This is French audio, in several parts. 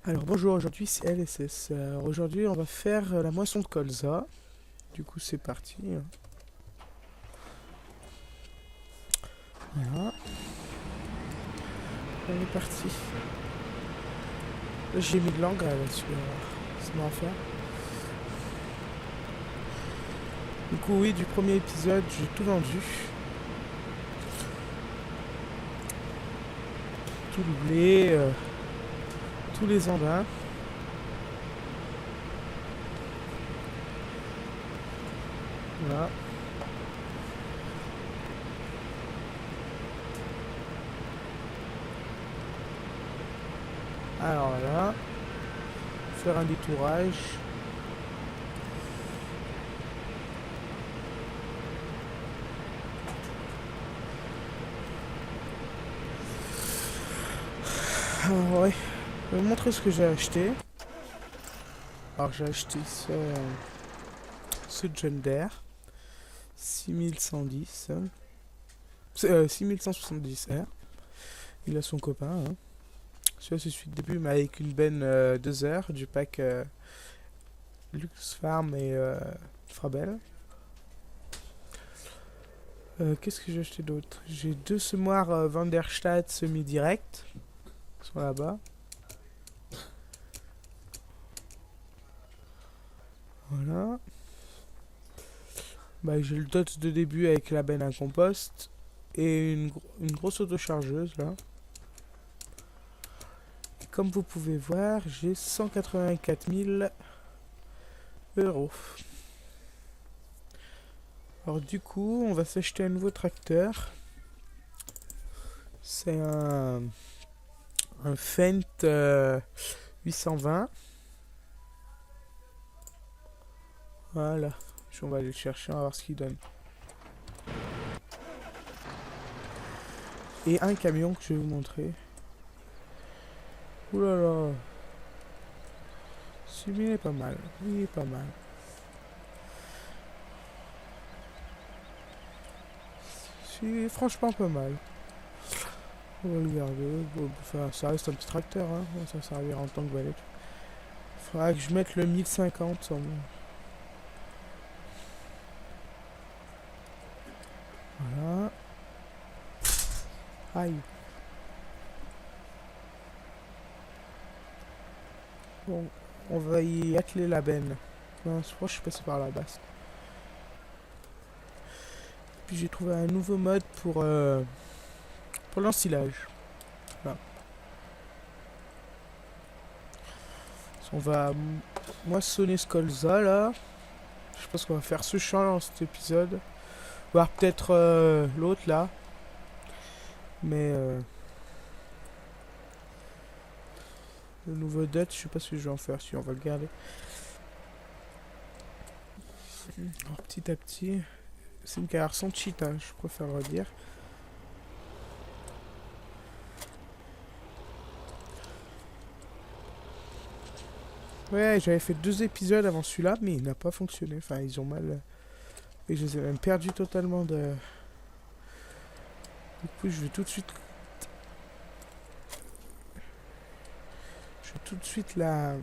Alors bonjour, aujourd'hui c'est LSS. Aujourd'hui on va faire la moisson de colza. Du coup c'est parti. Voilà, on est parti. Là, j'ai mis de l'engrais là-dessus, alors c'est bon à faire. Du coup oui, du premier épisode j'ai tout vendu. Tout le blé, tous les engrais. Voilà. Alors voilà, faire un détourage. Alors ouais, je vais vous montrer ce que j'ai acheté. Alors j'ai acheté ce John Deere 6110. 6170R. Il a son copain. Hein. Celui-là, c'est celui de début, mais avec une benne 2 heures du pack Lux Farm et Frabel. Qu'est-ce que j'ai acheté d'autre? J'ai deux semoirs Van der Staat semi-direct. Ils sont là-bas. Voilà. Bah, j'ai le dot de début avec la benne à compost. Et une grosse autochargeuse là. Et comme vous pouvez voir, j'ai 184 000 euros. Alors du coup, on va s'acheter un nouveau tracteur. C'est un Fendt 820. Voilà. On va aller le chercher, on va voir ce qu'il donne. Et un camion que je vais vous montrer. Ouh là là. Celui-là il est pas mal. Il est pas mal. C'est franchement pas mal. On va le garder. Bon, enfin, ça reste un petit tracteur. Hein. Bon, ça servira en tant que balai. Faudra que je mette le 1050 sans moi. Voilà. Aïe. Bon, on va y atteler la benne. Non, je crois que je suis passé par la basse. Puis j'ai trouvé un nouveau mode pour l'ensilage. Voilà. On va moissonner ce colza là. Je pense qu'on va faire ce champ dans cet épisode. Voire peut-être l'autre là. Mais le nouveau dot, je sais pas si je vais en faire. Si on va le garder. Alors, petit à petit. C'est une carrière sans cheat, hein, je préfère le dire. Ouais, j'avais fait 2 épisodes avant celui-là, mais il n'a pas fonctionné. Enfin, ils ont mal. Et je les ai même perdus totalement de. Du coup, je vais tout de suite. Je vais tout de suite la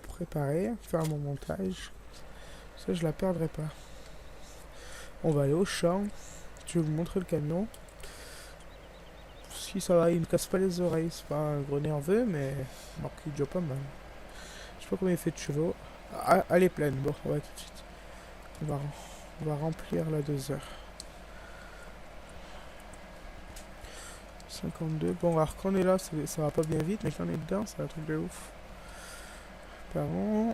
préparer, faire mon montage. Ça, je la perdrai pas. On va aller au champ. Je vais vous montrer le camion. Si ça va, il me casse pas les oreilles. C'est pas un gros nerveux, mais marque il est déjà pas mal. Je sais pas combien il fait de chevaux. Ah, elle est pleine. Bon, on va tout de suite. On va remplir la 2 heures. 52. Bon, alors quand on est là, ça va pas bien vite, mais quand on est dedans, c'est un truc de ouf. Pardon.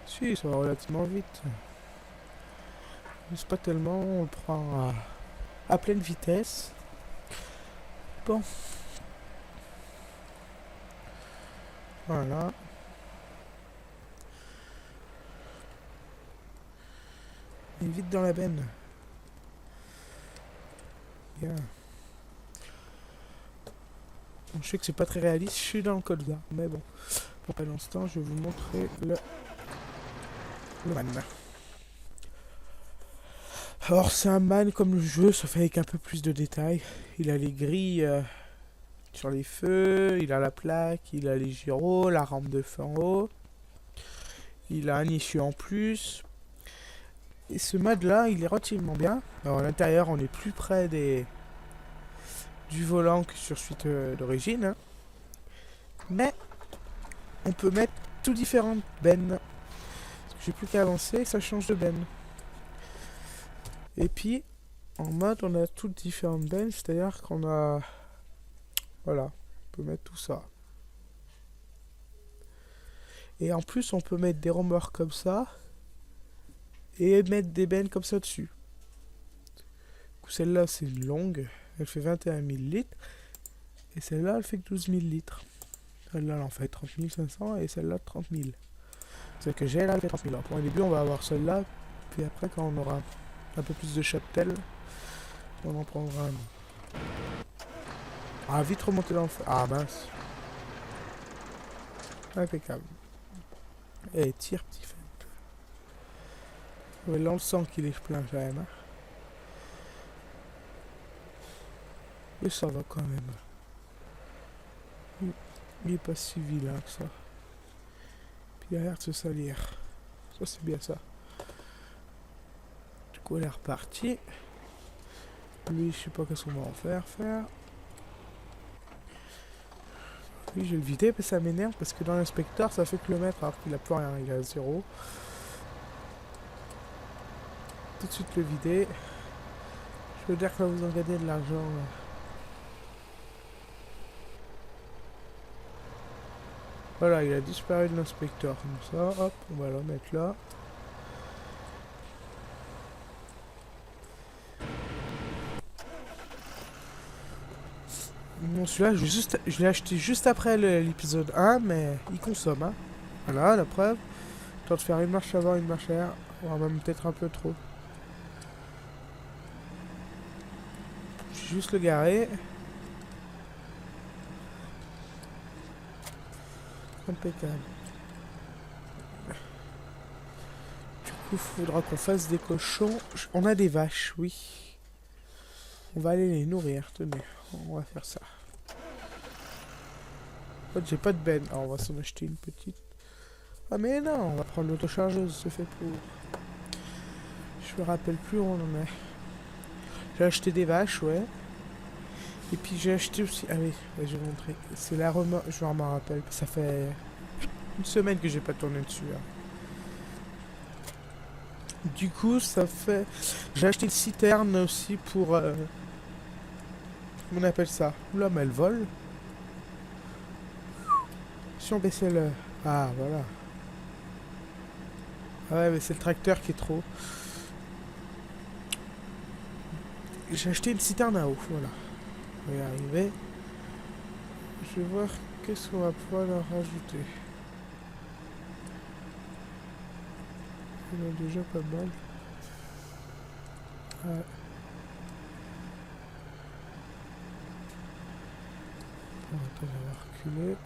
Si, ça va relativement vite. Mais c'est pas tellement, on le prend à pleine vitesse. Bon. Voilà. Et vite dans la benne. Bien. Bon, je sais que c'est pas très réaliste, je suis dans le code là. Mais bon. Pour l'instant, je vais vous montrer le man. Alors c'est un man comme le jeu, sauf avec un peu plus de détails. Il a les grilles sur les feux, il a la plaque, il a les gyros, la rampe de feu en haut. Il a un issue en plus. Et ce mode là, il est relativement bien. Alors à l'intérieur, on est plus près du volant que sur suite d'origine, hein. Mais on peut mettre tout différentes bennes. Parce que j'ai plus qu'à avancer, ça change de benne. Et puis, en mode, on a toutes différentes bennes, c'est-à-dire qu'on a... Voilà, on peut mettre tout ça. Et en plus, on peut mettre des remorques comme ça. Et mettre des bennes comme ça dessus. Celle-là, c'est une longue. Elle fait 21 000 litres. Et celle-là, elle fait que 12 000 litres. Celle-là, elle en fait 30 500 et celle-là, 30 000. Celle que j'ai là, elle fait 30 000. Alors, pour un début, on va avoir celle-là. Puis après, quand on aura un peu plus de cheptel, on en prendra un. Ah, vite remonter dans le feu. Ah, mince. Impeccable. Et tire, petit fait. Ouais, là, on sent qu'il est plein quand même. Hein. Mais ça va quand même. Il est pas si vilain que ça. Puis il a l'air de se salir. Ça, c'est bien ça. Du coup, elle est repartie. Lui, je sais pas qu'est-ce qu'on va en faire. Lui, je vais le vider, mais ça m'énerve parce que dans l'inspecteur, ça fait que le mètre alors qu'il a plus rien, il a 0. Tout de suite le vider. Je veux dire que là, vous en gagnez de l'argent. Là. Voilà, il a disparu de l'inspecteur. Comme ça, hop, on va le mettre là. Bon, celui-là, je l'ai acheté juste après l'épisode 1, mais il consomme. Hein. Voilà, la preuve. Temps de faire une marche avant, une marche arrière. Voire même peut-être un peu trop. Je vais juste le garer. Impeccable. Du coup, il faudra qu'on fasse des cochons. On a des vaches, oui. On va aller les nourrir, tenez. On va faire ça. En fait, j'ai pas de benne. Alors, on va s'en acheter une petite. Ah, mais non, on va prendre l'autochargeuse, c'est fait pour. Je me rappelle plus où on en est. J'ai acheté des vaches, ouais. Et puis j'ai acheté aussi. Ah oui, ouais, je vais vous montrer. C'est la remorque. Je m'en rappelle. Ça fait une semaine que j'ai pas tourné dessus. Hein. Du coup, ça fait. J'ai acheté une citerne aussi pour. Comment on appelle ça? Oula, mais elle vole. Si on baissait le. Ah, voilà. Ah ouais, mais c'est le tracteur qui est trop. J'ai acheté une citerne à eau, voilà. On va y arriver. Je vais voir qu'est-ce qu'on va pouvoir leur rajouter. Il y en a déjà pas mal. Ouais. Bon, attends, on va reculer.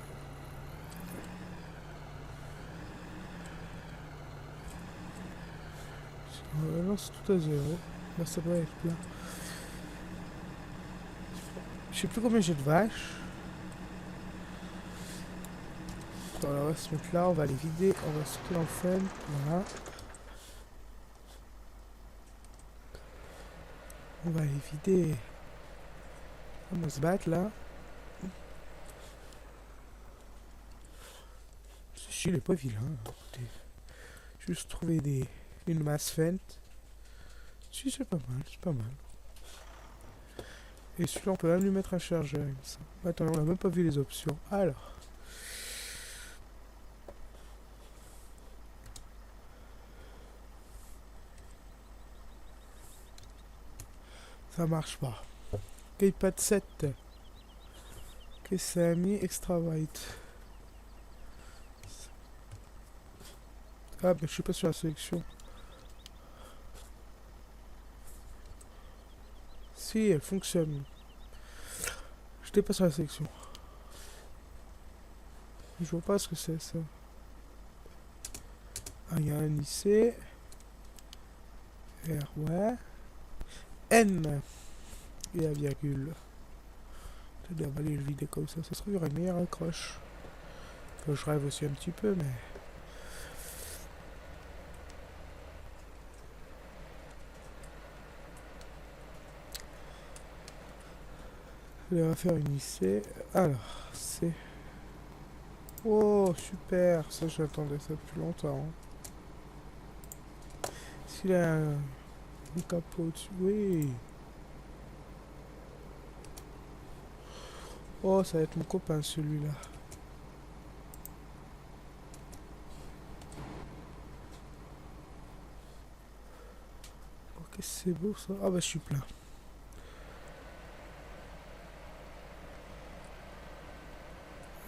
On lance tout à zéro. Là, ça doit être plein. Je sais plus combien j'ai de vaches. Voilà, on va se mettre là, on va les vider, on va sauter dans le fun. Voilà. On va les vider. On va se battre là. Si, il est pas vilain. Écoutez. Juste trouver une masse fente. Si, c'est pas mal, c'est pas mal. Et celui-là, on peut même lui mettre un chargeur. Attends, on a même pas vu les options. Alors. Ça marche pas. Gamepad 7. Que ça a mis extra white. Ah, mais je suis pas sur la sélection. Si, elle fonctionne. Je n'étais pas sur la sélection. Je vois pas ce que c'est ça. Ah, il y a un lycée. R, ouais. N et la virgule. On va aller le vider comme ça serait une meilleure accroche. Enfin, je rêve aussi un petit peu, mais... On va faire une IC. Alors, c'est... Oh, super. Ça, j'attendais ça depuis longtemps. S'il a un capot au-dessus, oui. Oh, ça va être mon copain, celui-là. Ok, c'est beau, ça. Ah bah, je suis plein.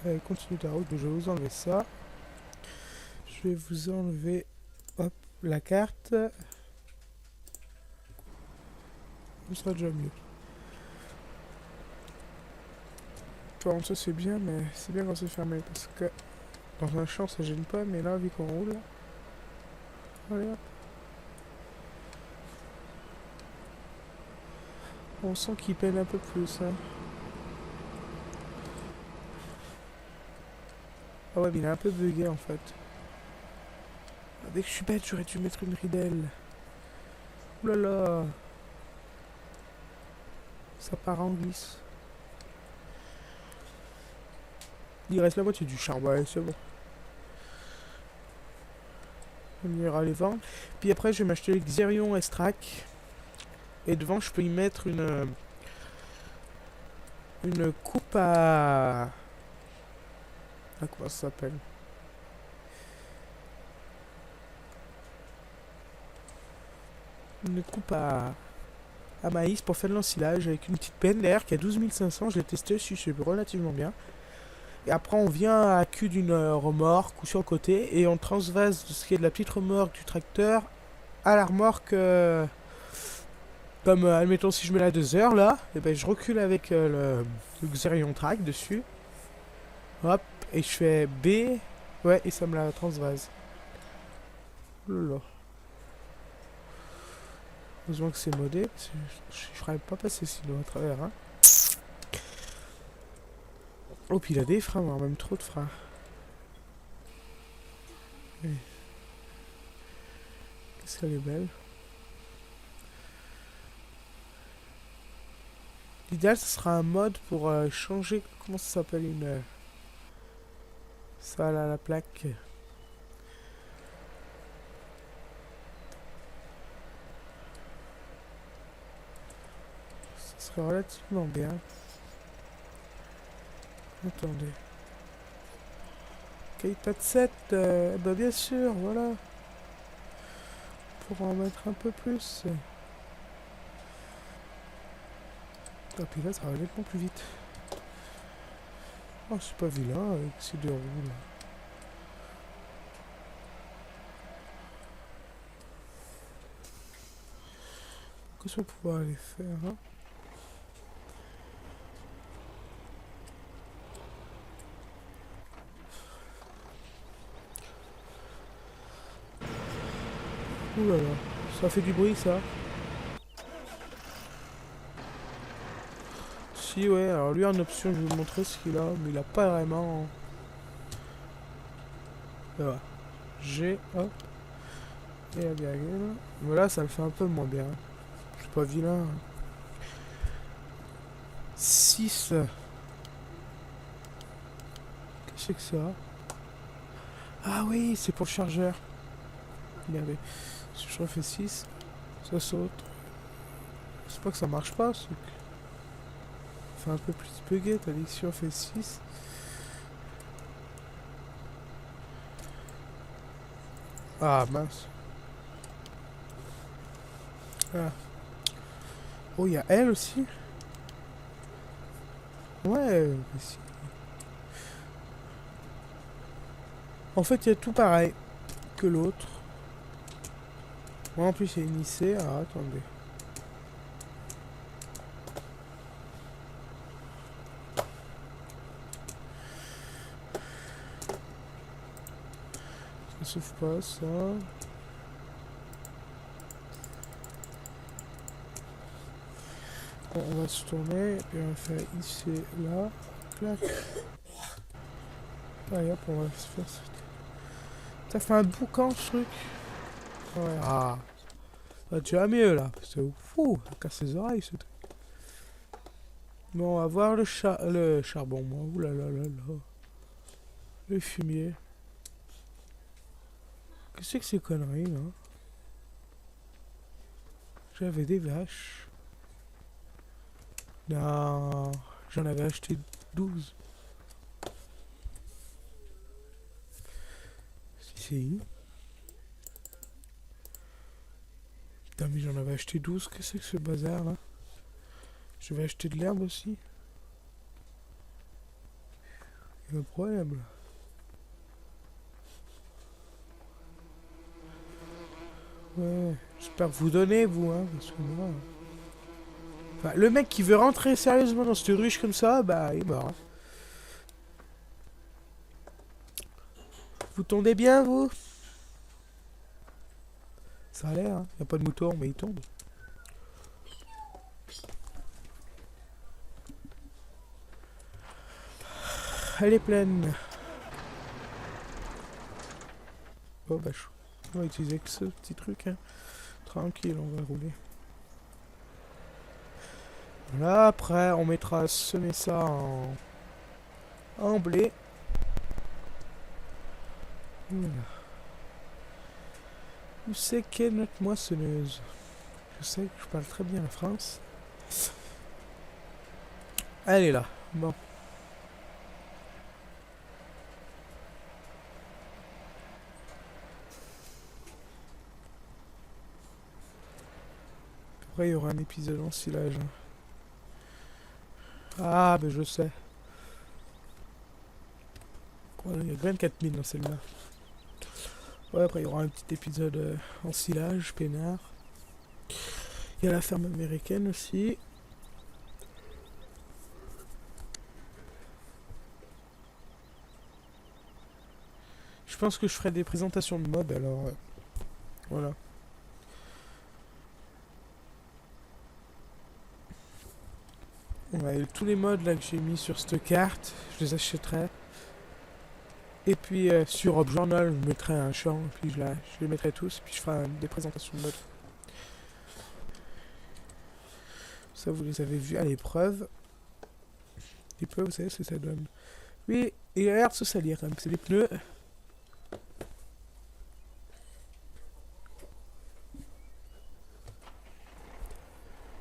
Allez, continue ta route. Je vais vous enlever ça. Je vais vous enlever... Hop, la carte. Ce sera déjà mieux. Enfin, ça c'est bien, mais c'est bien quand c'est fermé. Parce que dans un champ ça gêne pas, mais là, vu qu'on roule... Allez hop. On sent qu'il peine un peu plus. Hein. Ah ouais, mais il est un peu bugué en fait. Dès que je suis bête, j'aurais dû mettre une ridelle. Ouh là là. Ça part en glisse. Il reste la moitié du charbon, ouais, c'est bon. On ira les vendre. Puis après, je vais m'acheter le Xerion S-Track. Et devant, je peux y mettre une coupe à... Ah, comment ça s'appelle? Une coupe à maïs pour faire de l'ensilage avec une petite penne d'air qui a 12 500. Je l'ai testé aussi, c'est relativement bien. Et après, on vient à cul d'une remorque ou sur le côté et on transvase ce qui est de la petite remorque du tracteur à la remorque. Comme, admettons, si je mets la 2 heures là, et ben, je recule avec le Xerion Track dessus. Hop, et je fais B. Ouais, et ça me la transvase. Lolo. Heureusement que c'est modé. Je ferais pas passer sinon à travers. Hein. Oh, puis il a des freins, même trop de freins. Qu'est-ce qu'elle est belle. L'idéal, ce sera un mode pour changer. Comment ça s'appelle une. Ça, là, la plaque. Ça serait relativement bien. Attendez. K-Pad 7, bah bien sûr, voilà. Pour en mettre un peu plus. Ah, puis là, ça va nettement plus vite. Oh, c'est pas vilain avec ces deux roues là. Qu'est-ce qu'on va pouvoir aller faire hein. Ouh là là, ça fait du bruit ça. Si ouais, alors lui en option je vais vous montrer ce qu'il a, mais il a pas vraiment... Voilà. G, hop. Et la diagonale. Voilà, ça le fait un peu moins bien. Je suis pas vilain. 6. Qu'est-ce que c'est que ça? Ah oui, c'est pour le chargeur. Regardez. Si je refais 6, ça saute. C'est pas que ça marche pas, c'est que... Fait un peu plus bugué, t'as dit que si on fait 6... Ah mince. Ah. Oh, il y a elle aussi. Ouais, mais si. En fait, il y a tout pareil que l'autre. Moi, en plus, il y a une IC. Ah, attendez. Ça s'ouvre pas, ça. Bon, on va se tourner, et puis on va faire ici, là, clac. Allez hop, on va se faire ça. Ça fait un boucan ce truc. Ouais, ah. Ça va déjà mieux là, c'est fou, ça casse les oreilles ce truc. Bon, on va voir le charbon, moi, oulalalala. Le fumier. Qu'est-ce que c'est que ces conneries là? J'avais des vaches. Non, j'en avais acheté 12. Si. Putain, mais j'en avais acheté 12. Qu'est-ce que c'est que ce bazar là? Je vais acheter de l'herbe aussi. Il y a un problème là. Ouais, j'espère que vous donnez, vous, hein, parce que moi... Enfin, le mec qui veut rentrer sérieusement dans cette ruche comme ça, bah, il est mort. Hein. Vous tondez bien, vous? Ça a l'air, hein. Y a pas de mouton, mais il tombe. Elle est pleine. Oh, bah, on va utiliser que ce petit truc, hein. Tranquille, on va rouler. Là, après, on mettra semer ça en blé. Voilà. Où c'est qu'est notre moissonneuse? Je sais que je parle très bien la France. Elle est là. Bon. Après, il y aura un épisode en silage. Ah, ben je sais. Voilà, il y a 24 000 dans celle-là. Ouais, après, il y aura un petit épisode en silage, peinard. Il y a la ferme américaine aussi. Je pense que je ferai des présentations de mode, alors... voilà. Ouais, tous les modes là que j'ai mis sur cette carte, je les achèterai. Et puis sur Hop Journal, je mettrai un champ, puis je les mettrai tous, puis je ferai des présentations de mode. Ça, vous les avez vus à l'épreuve. L'épreuve, vous savez ce que ça donne. Oui, et il a l'air de se salir quand même, c'est des pneus.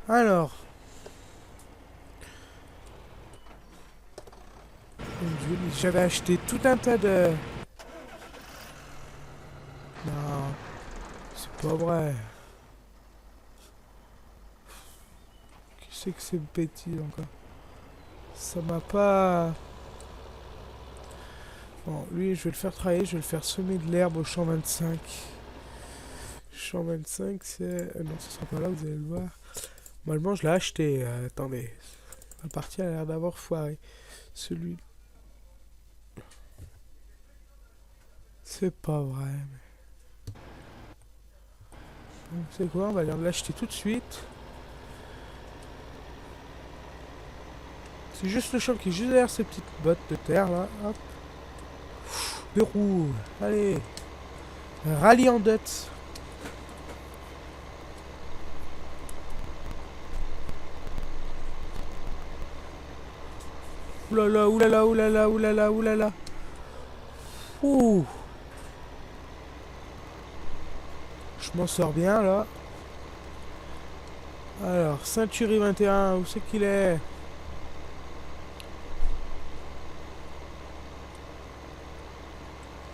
Alors. J'avais acheté tout un tas de... Non, c'est pas vrai. Qui c'est que c'est bêtise encore? Ça m'a pas... Bon, lui, je vais le faire travailler, je vais le faire semer de l'herbe au champ 25. Champ 25, c'est... non, ce sera pas là, vous allez le voir. Normalement, je l'ai acheté. Attendez. La partie a l'air d'avoir foiré. Celui... C'est pas vrai. Mais... bon, c'est quoi? On va aller l'acheter tout de suite. C'est juste le champ qui est juste derrière ces petites bottes de terre là. Hop. Deux roues. Allez. Rallye en dot. Oulala, oulala, oulala, oulala, oulala. Ouh. Je m'en sors bien là. Alors, Century 21, où c'est qu'il est?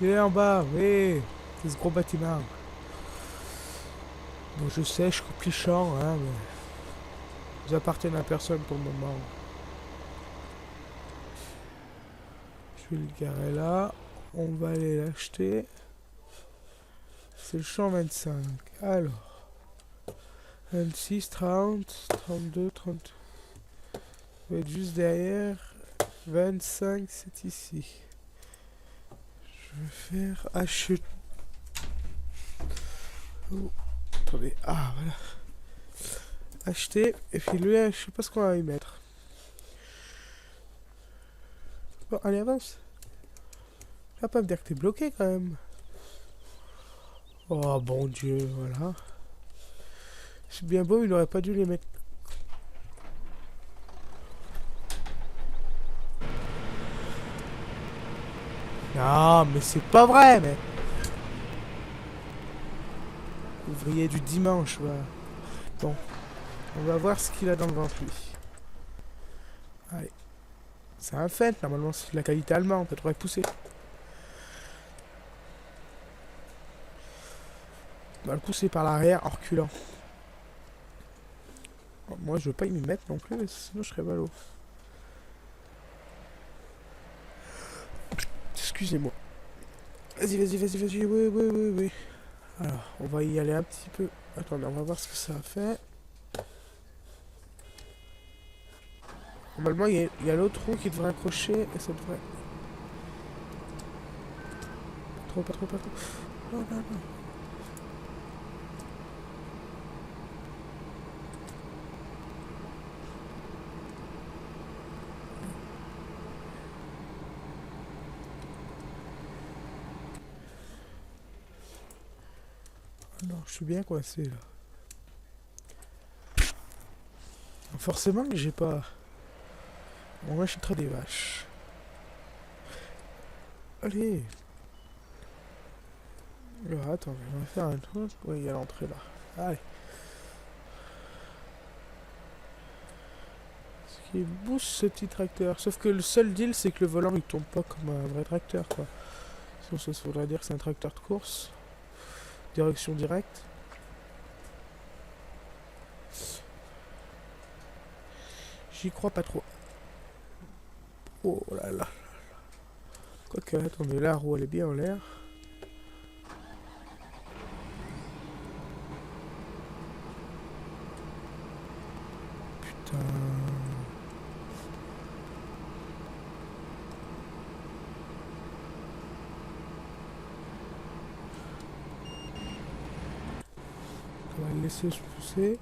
Il est en bas, oui. C'est ce gros bâtiment. Bon, je sais, je coupe les champs, hein, mais... ils appartiennent à personne pour le moment. Je vais le garer là. On va aller l'acheter. C'est le champ 25. Alors. 26, 30, 32, 30. Ça va être juste derrière. 25, c'est ici. Je vais faire acheter. Oh, attendez. Ah, voilà. Acheter. Et puis lui, je sais pas ce qu'on va y mettre. Bon, allez, avance. Tu vas pas me dire que t'es bloqué quand même. Oh bon Dieu, voilà. C'est bien beau, il aurait pas dû les mettre. Non, mais c'est pas vrai, mais. Ouvrier du dimanche, voilà. Bon, on va voir ce qu'il a dans le ventre, lui. Allez. C'est un fait, normalement, c'est de la qualité allemande, ça devrait pousser. On va le pousser par l'arrière en reculant. Bon, moi, je veux pas y m'y mettre non plus, sinon je serais ballot. Excusez-moi. Vas-y, vas-y, vas-y, vas-y, oui, oui, oui, oui. Alors, on va y aller un petit peu. Attendez, on va voir ce que ça a fait. Normalement, il y a l'autre roue qui devrait accrocher et ça devrait. Pas trop, pas trop. Non, non, non. Ah non, je suis bien coincé là. Forcément que j'ai pas. Bon, moi, je suis très des vaches. Allez. Alors, attends, on va faire un truc. Ouais, il y a l'entrée là. Allez. Ce qui booste ce petit tracteur. Sauf que le seul deal, c'est que le volant il tombe pas comme un vrai tracteur quoi. Sinon, ça voudrait dire que c'est un tracteur de course. Direction directe. J'y crois pas trop. Oh là là. Quoique, attendez, la roue elle est bien en l'air. Putain. On va le laisser se pousser.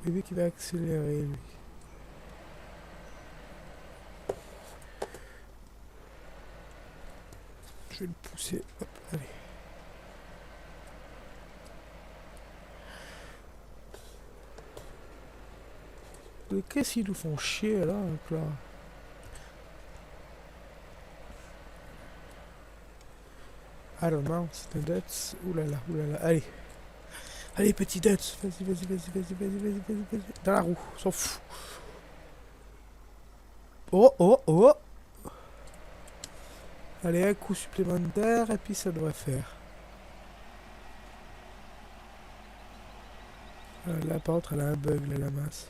Et lui qui va accélérer lui. Je vais le pousser. Hop, allez. Mais qu'est-ce qu'ils nous font chier là, là. I don't know, c'est un Dutz. Oulala, oulala, allez. Allez, petit Dutz. Vas-y, vas-y, vas-y, vas-y, vas-y, vas-y, vas-y, vas-y. Dans la roue, on s'en fout. Oh, oh, oh. Allez, un coup supplémentaire, et puis ça devrait faire. Là, par contre, elle a un bug, là, la masse.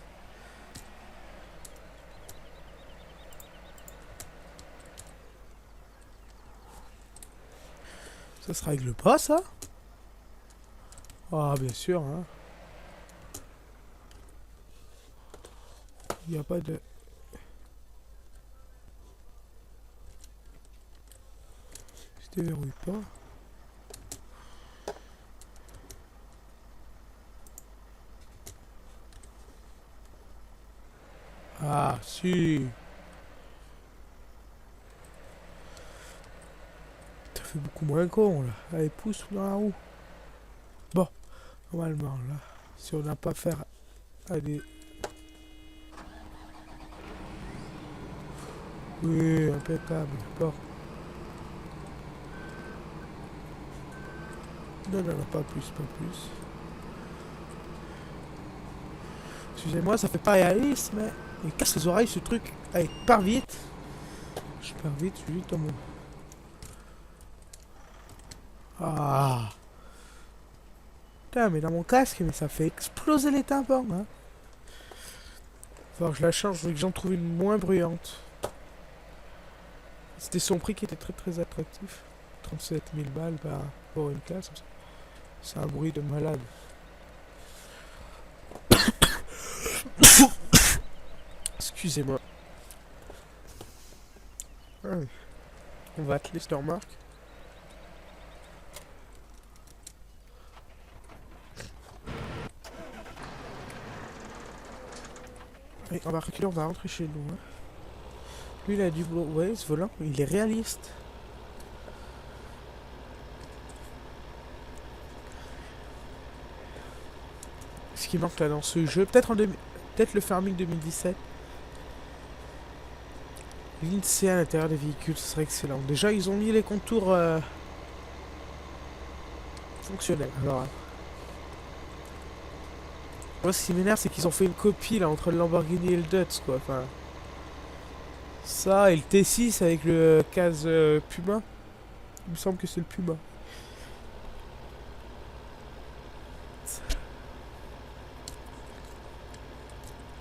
Ça se règle pas, ça? Ah, bien sûr, hein. Il n'y a pas de... Je déverrouille pas. Ah, si. Ça fait beaucoup moins con, là. Allez, pousse dans la roue. Bon, normalement, là, si on n'a pas faire... Allez. Oui, impeccable. Bon. Non, non, non, pas plus, pas plus. Excusez-moi, ça fait pas réaliste, mais... Il casse les oreilles, ce truc. Allez, pars vite. Je pars vite, je suis vite dans mon... Ah. Putain, mais dans mon casque, mais ça fait exploser les tympans, hein. Faut que je la change, vu que j'en trouve une moins bruyante. C'était son prix qui était très très attractif. 37 000 balles pour une casse. C'est un bruit de malade. Excusez-moi. Allez. On va atteler cette remarque. Et on va reculer, on va rentrer chez nous. Hein. Lui, il a du boulot. Ouais, ce volant, il est réaliste. Ce qui manque là dans ce jeu, peut-être peut-être le Farming 2017. L'INSEE à l'intérieur des véhicules, ce serait excellent. Déjà, ils ont mis les contours fonctionnels. Alors, moi, ce qui m'énerve, c'est qu'ils ont fait une copie là entre le Lamborghini et le Dutz, quoi. Enfin, ça et le T6 avec le case Puma. Il me semble que c'est le Puma.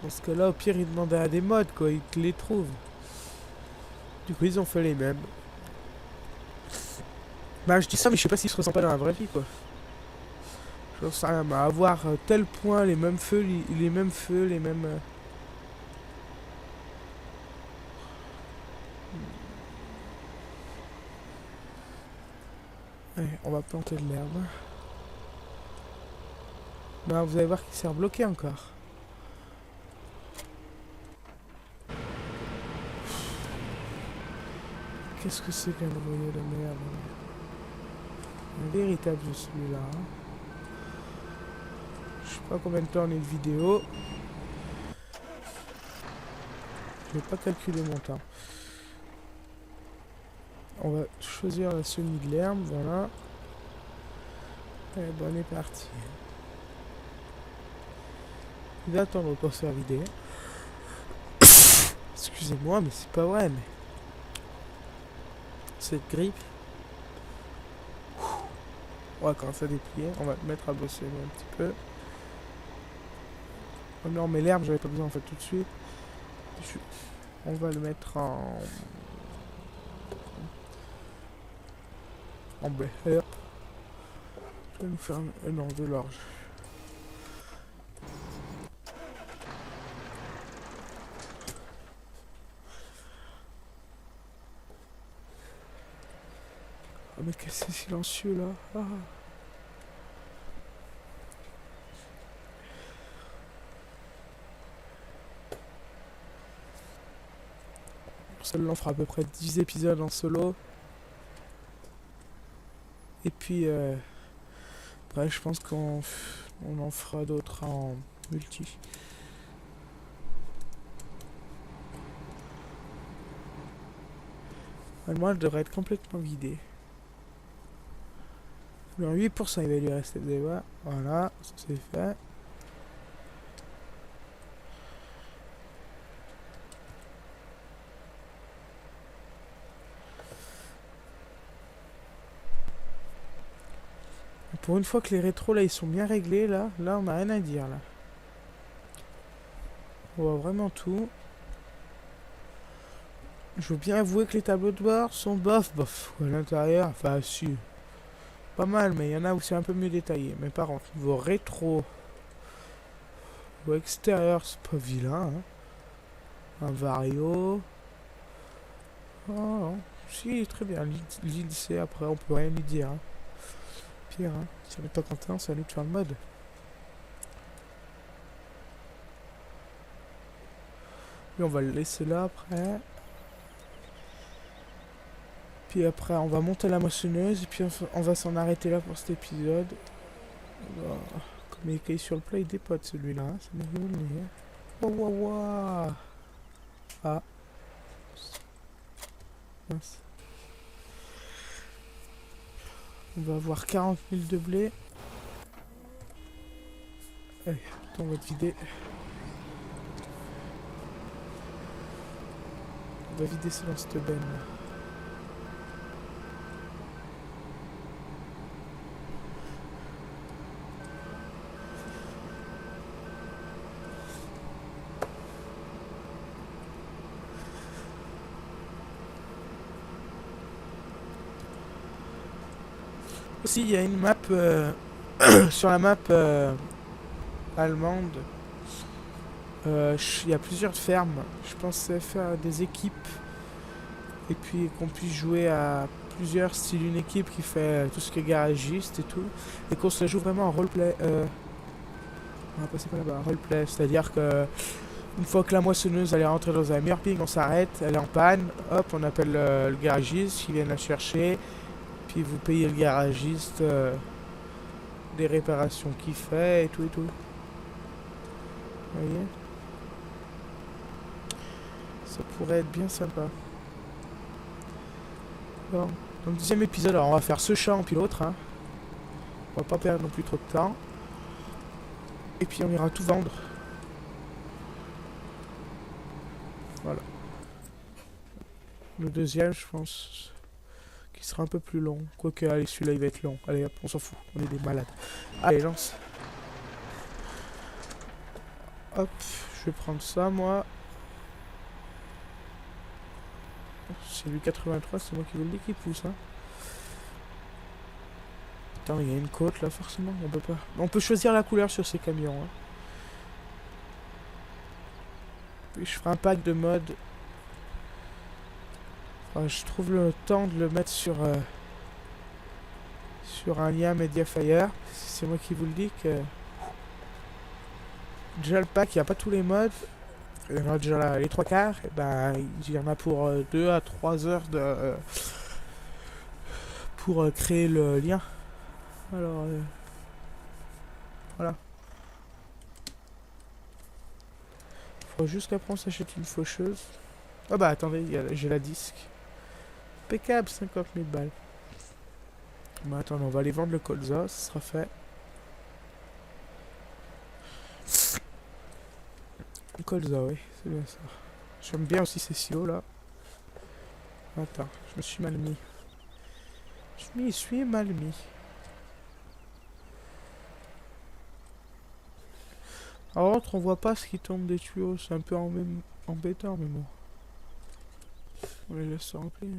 Dans ce cas-là, au pire, ils demandaient à des mods, quoi. Ils te les trouvent. Du coup, ils ont fait les mêmes. Bah, je dis ça, mais je sais pas s'ils se ressemblent pas dans la vraie vie, quoi. J'en sais rien, mais avoir tel point, les mêmes feux, les mêmes feux, les mêmes... Allez, on va planter de l'herbe. Bah, vous allez voir qu'il s'est rebloqué encore. Qu'est-ce que c'est qu'un noyau de merde? Un véritable celui-là. Hein. Je sais pas combien de temps on est de vidéo. Je vais pas calculer mon temps. On va choisir la semis de l'herbe, voilà. Allez, bon, on est parti. Il va attendre pour se faire vider. Excusez-moi, mais c'est pas vrai, mais... Cette grippe... On va commencer à déplier, on va le mettre à bosser un petit peu. Oh non, mais l'herbe, j'avais pas besoin en fait tout de suite. On va le mettre en blé. Je vais nous faire non, de l'orge. Oh mais qu'est-ce que c'est silencieux là. Ah. Celle-là on fera à peu près 10 épisodes en solo. Et puis après je pense qu'on en fera d'autres en multi. Moi je devrais être complètement vidé. Alors 8% il va lui rester des voix. Voilà, ça c'est fait. Pour une fois que les rétros là ils sont bien réglés là on a rien à dire là. On voit vraiment tout. Je veux bien avouer que les tableaux de bord sont bof. À l'intérieur, enfin si. Pas mal, mais il y en a où c'est un peu mieux détaillé. Mais par contre, niveau rétro ou extérieur, c'est pas vilain. Hein. Un Vario. Oh non. Si, très bien. L'ILC, après, on peut rien lui dire. Hein. Pire, hein. Si on n'est pas content, c'est à nous de faire le mode. Lui, on va le laisser là après. Puis après, on va monter la moissonneuse. Et puis, on va s'en arrêter là pour cet épisode. Comme il est caillé sur le plat, il dépote celui-là. Hein. Ça m'a donné. Oh, wow, wow. Ah. Mince. On va avoir 40 000 de blé. Allez, on va te vider. On va vider ça dans cette benne là. Aussi, il y a une map sur la map allemande. Il y a plusieurs fermes. Je pensais faire des équipes et puis qu'on puisse jouer à plusieurs styles. Une équipe qui fait tout ce qui est garagiste et tout, et qu'on se joue vraiment en roleplay. On va passer par là-bas, roleplay, c'est-à-dire que Une fois que la moissonneuse elle est rentrée dans un mur, ping, on s'arrête, elle est en panne, hop, on appelle le garagiste qui vient la chercher, puis vous payez le garagiste des réparations qu'il fait et tout et tout. Vous voyez? Ça pourrait être bien sympa. Bon, dans le deuxième épisode, alors on va faire ce champ puis l'autre, hein. On va pas perdre non plus trop de temps. Et puis on ira tout vendre. Voilà. Le deuxième, je pense, qui sera un peu plus long. Quoique, allez, celui-là, il va être long. Allez, hop, on s'en fout. On est des malades. Allez, lance. Hop, je vais prendre ça, moi. C'est lui 83, c'est moi qui vous le dis qui pousse, hein. Attends, il y a une côte, là, forcément. On peut pas. On peut choisir la couleur sur ces camions, hein. Puis je ferai un pack de mode. Enfin, je trouve le temps de le mettre sur un lien Mediafire. C'est moi qui vous le dis que déjà le pack, il n'y a pas tous les modes. Il y en a déjà les trois quarts. Et ben, il y en a pour 2 à 3 heures de pour créer le lien. Alors voilà. Faut juste qu'après on s'achète une faucheuse. Ah bah attendez, j'ai la disque. Impeccable, 50 000 balles. Bon, attendez, on va aller vendre le colza, ça sera fait. Le colza, oui, c'est bien ça. J'aime bien aussi ces silos là. Attends, je me suis mal mis. Je m'y suis mal mis. En contre, on voit pas ce qui tombe des tuyaux, c'est un peu embêtant, mais bon. On les laisse remplir.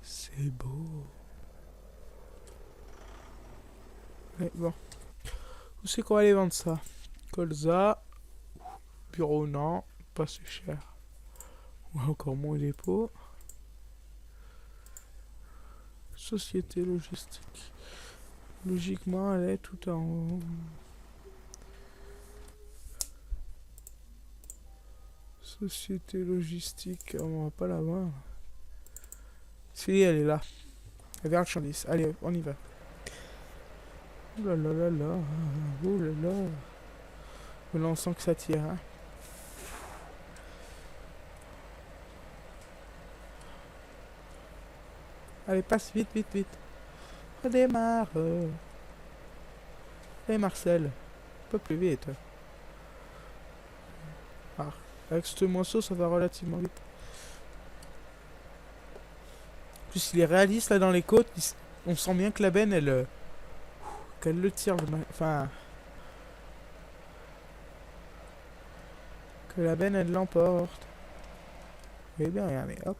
C'est beau. Ouais, bon. Où c'est qu'on va aller vendre ça? Colza. Bureau, non. Pas si cher. Ou encore moins dépôt. Société logistique. Logiquement, elle est tout en haut. Société logistique. On va pas la voir. Si, elle est là. La marchandise. Allez, on y va. Ouh là là là là. Ouh là là. Là, on sent que ça tire, hein. Allez, passe vite, vite, vite. Redémarre. Allez, Marcel. Un peu plus vite. Ah, avec ce moisseau, ça va relativement vite. En plus, il est réaliste là dans les côtes. On sent bien que la benne, elle. Qu'elle le tire. Enfin. Que la benne, elle l'emporte. Eh bien, regardez, hop.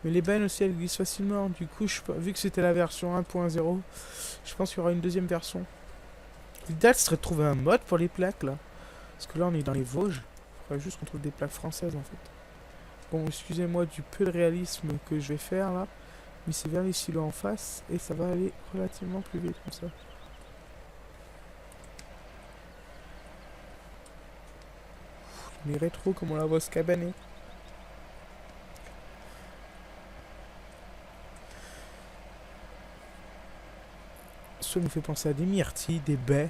Mais les bennes aussi, elles glissent facilement. Du coup, vu que c'était la version 1.0, je pense qu'il y aura une deuxième version. L'idéal, ce serait de trouver un mode pour les plaques là. Parce que là, on est dans les Vosges. Il faudrait juste qu'on trouve des plaques françaises en fait. Bon, excusez-moi du peu de réalisme que je vais faire là. Mais c'est vers les silos en face. Et ça va aller relativement plus vite comme ça. Les rétros, comme on la voit se cabaner. Ça nous fait penser à des myrtilles, des baies.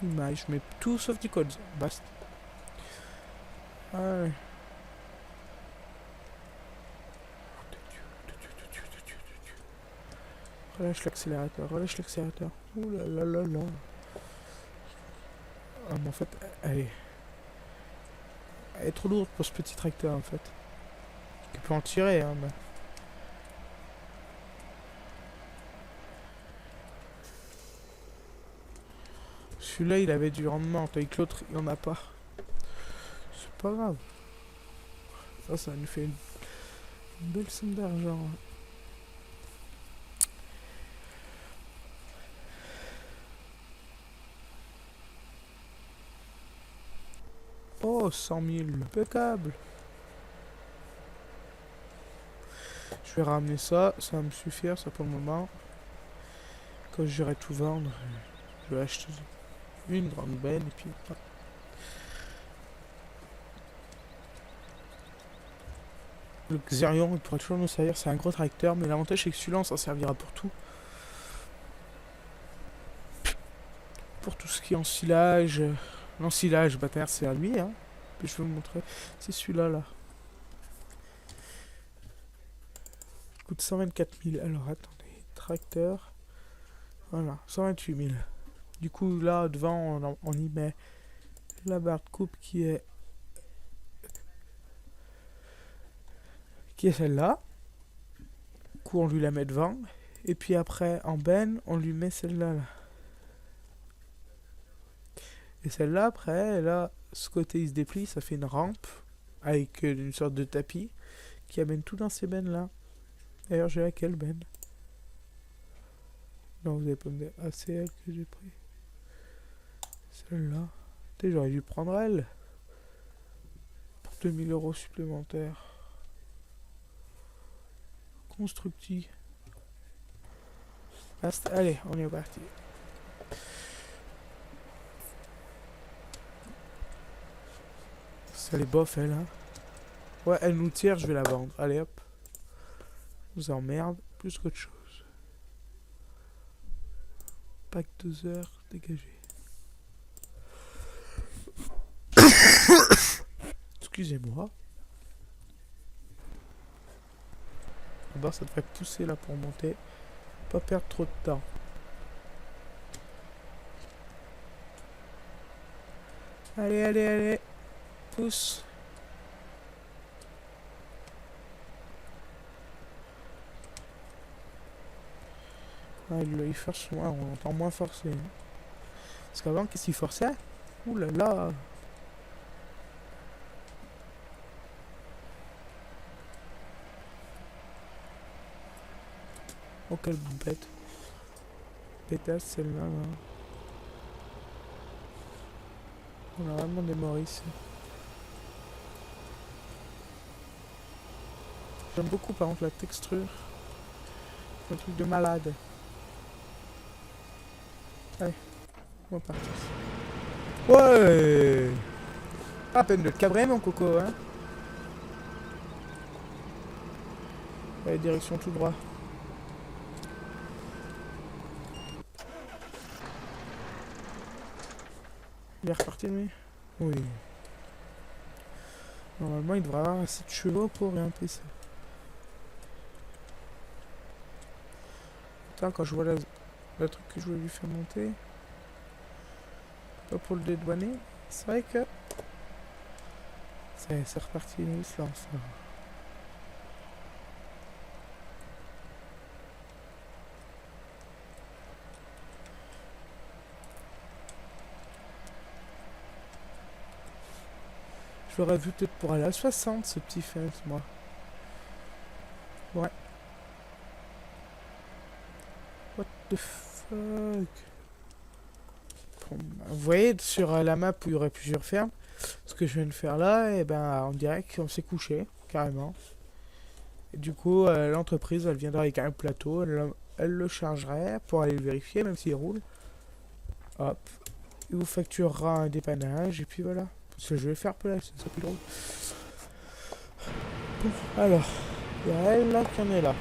Image, mais tout sauf du code. Basta. Allez. Relâche l'accélérateur, relâche l'accélérateur. Ouh là là là là. Ah, mais en fait, elle est trop lourde pour ce petit tracteur en fait. Il peut en tirer, hein, mais... Celui-là, il avait du rendement, tandis que l'autre, il en a pas. C'est pas grave. Ça nous fait une belle somme d'argent. Oh, 100 000. Impeccable. Je vais ramener ça. Ça va me suffire, ça, pour le moment. Quand j'irai tout vendre, je vais acheter une grande benne et puis... Le Xerion, il pourra toujours nous servir. C'est un gros tracteur, mais l'avantage c'est que celui-là, on s'en servira pour tout. Pour tout ce qui est ensilage. L'ensilage, bâtard, c'est à lui, hein. Puis je vais vous montrer. C'est celui-là, là. Il coûte 124 000. Alors, attendez. Tracteur. Voilà, 128 000. Du coup, là, devant, on y met la barre de coupe qui est celle-là. Du coup, on lui la met devant. Et puis après, en benne, on lui met celle-là. Là. Et celle-là, après, là, ce côté, il se déplie, ça fait une rampe avec une sorte de tapis qui amène tout dans ces bennes-là. D'ailleurs, j'ai laquelle benne? Non, vous avez pas me dire. Ah, c'est elle que j'ai pris. Celle-là. J'aurais dû prendre elle. Pour 2000 € supplémentaires. Constructi. Allez, on est parti. Ça les bof, elle, hein. Ouais, elle nous tire, je vais la vendre. Allez, hop. Vous emmerde, plus qu'autre chose. Pack 2 heures, dégagé. Excusez-moi. D'abord, ça devrait pousser là pour monter. Pas perdre trop de temps. Allez, allez, allez. Pousse. Ah, il force moins, on entend moins forcer. Hein. Parce qu'avant, qu'est-ce qu'il forçait? Ouh là là. Oh, quelle bête. Pétasse, celle-là. Là. On a vraiment des Maurice. J'aime beaucoup, par contre, la texture. C'est un truc de malade. Allez, on va partir. Ouais! Pas à peine de te cabrer, mon coco, hein? Allez, direction tout droit. Il est reparti, lui? Oui. Normalement, il devrait avoir assez de chevaux pour grimper ça. Putain, quand je vois le truc que je voulais lui faire monter, pas pour le dédouaner, c'est vrai que c'est reparti, il se lance. Là. Je l'aurais vu peut-être pour aller à 60, ce petit fence, moi. Ouais. What the fuck? Bon, vous voyez, sur la map où il y aurait plusieurs fermes, ce que je viens de faire là, et ben, on dirait qu'on s'est couché, carrément. Et du coup, l'entreprise, elle viendra avec un plateau, elle le chargerait pour aller le vérifier, même s'il roule. Hop. Il vous facturera un dépannage, et puis voilà. Ce que je vais faire pour là, c'est ça plus drôle. Bon, alors, il y a elle là qui en est là.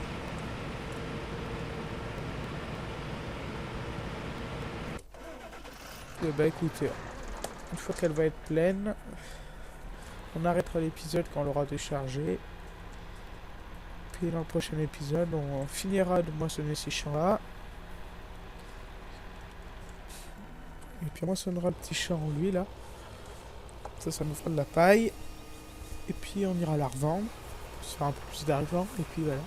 Et bah écoutez, une fois qu'elle va être pleine, on arrêtera l'épisode quand on l'aura déchargé. Puis dans le prochain épisode, on finira de moissonner ces champs-là. Et puis on moissonnera le petit champ en lui là. Ça nous fera de la paille. Et puis on ira la revendre. Pour se faire un peu plus d'argent. Et puis voilà.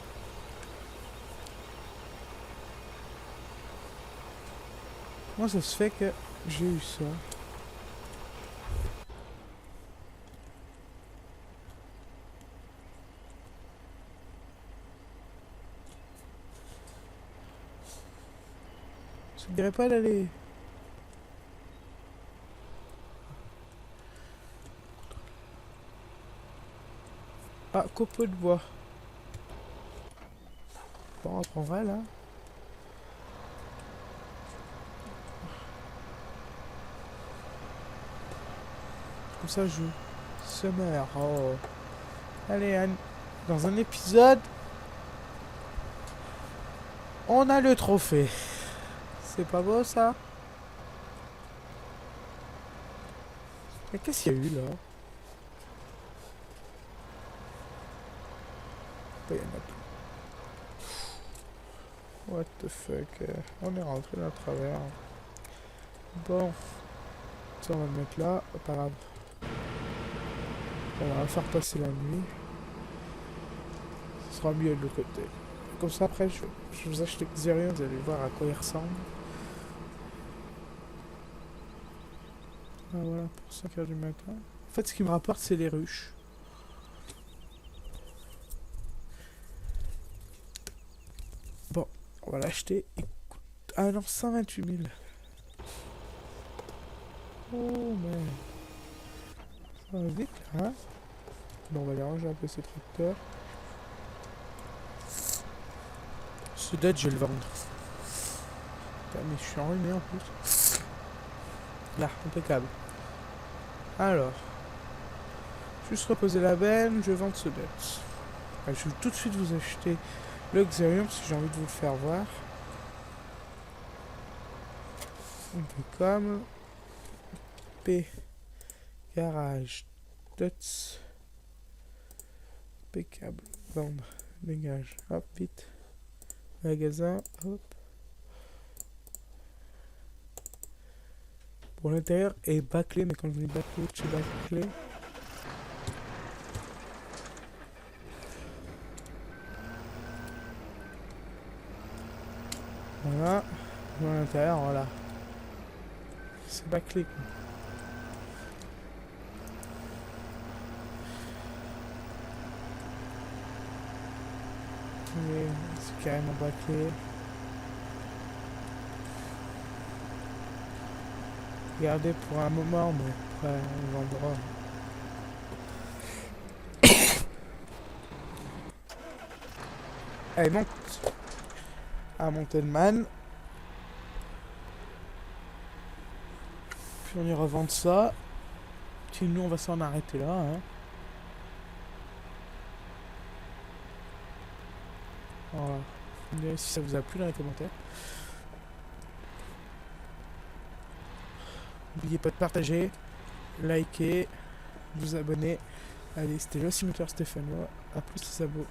Comment ça se fait que j'ai eu ça? Ça ne dirait pas d'aller... Ah, copeaux de bois. Bon, on prendra là. Comme ça, je Summer. Oh. Allez, Anne. Dans un épisode, on a le trophée. C'est pas beau ça? Mais qu'est-ce qu'il y a eu là? Il y en a plus. What the fuck? On est rentré dans le travers. Bon. Ça, on va le mettre là. Pas grave. On va faire passer la nuit. Ce sera mieux de l'autre côté. Comme ça, après, je vous achète Xerion, vous allez voir à quoi il ressemble. Ah, voilà, pour 5h du matin. En fait, ce qui me rapporte, c'est les ruches. Bon, on va l'acheter. Ah non, 128 000. Oh, mais... ça va vite, hein? Bon, on va aller ranger un peu ces tracteurs. Ce date, je vais le vendre. Putain, mais je suis enrhumé en plus. Là, impeccable. Alors, juste reposer la benne, je vends ce date. Je vais tout de suite vous acheter le Xerium si j'ai envie de vous le faire voir. Comme P garage dots impeccable, vendre, dégage, hop, vite, magasin, hop. Pour l'intérieur est bâclé, mais quand je dis bâclé, c'est bâclé. Voilà, dans l'intérieur, voilà. C'est bâclé quoi. C'est carrément bâclé. Regardez pour un moment, mais après on vendra. Allez, monte à Montelman. Puis on ira vendre ça. Puis nous on va s'en arrêter là. Hein. Voilà. Vous me direz si ça vous a plu dans les commentaires. N'oubliez pas de partager, liker, vous abonner. Allez, c'était le simulateur Stéphanois. A plus les abos.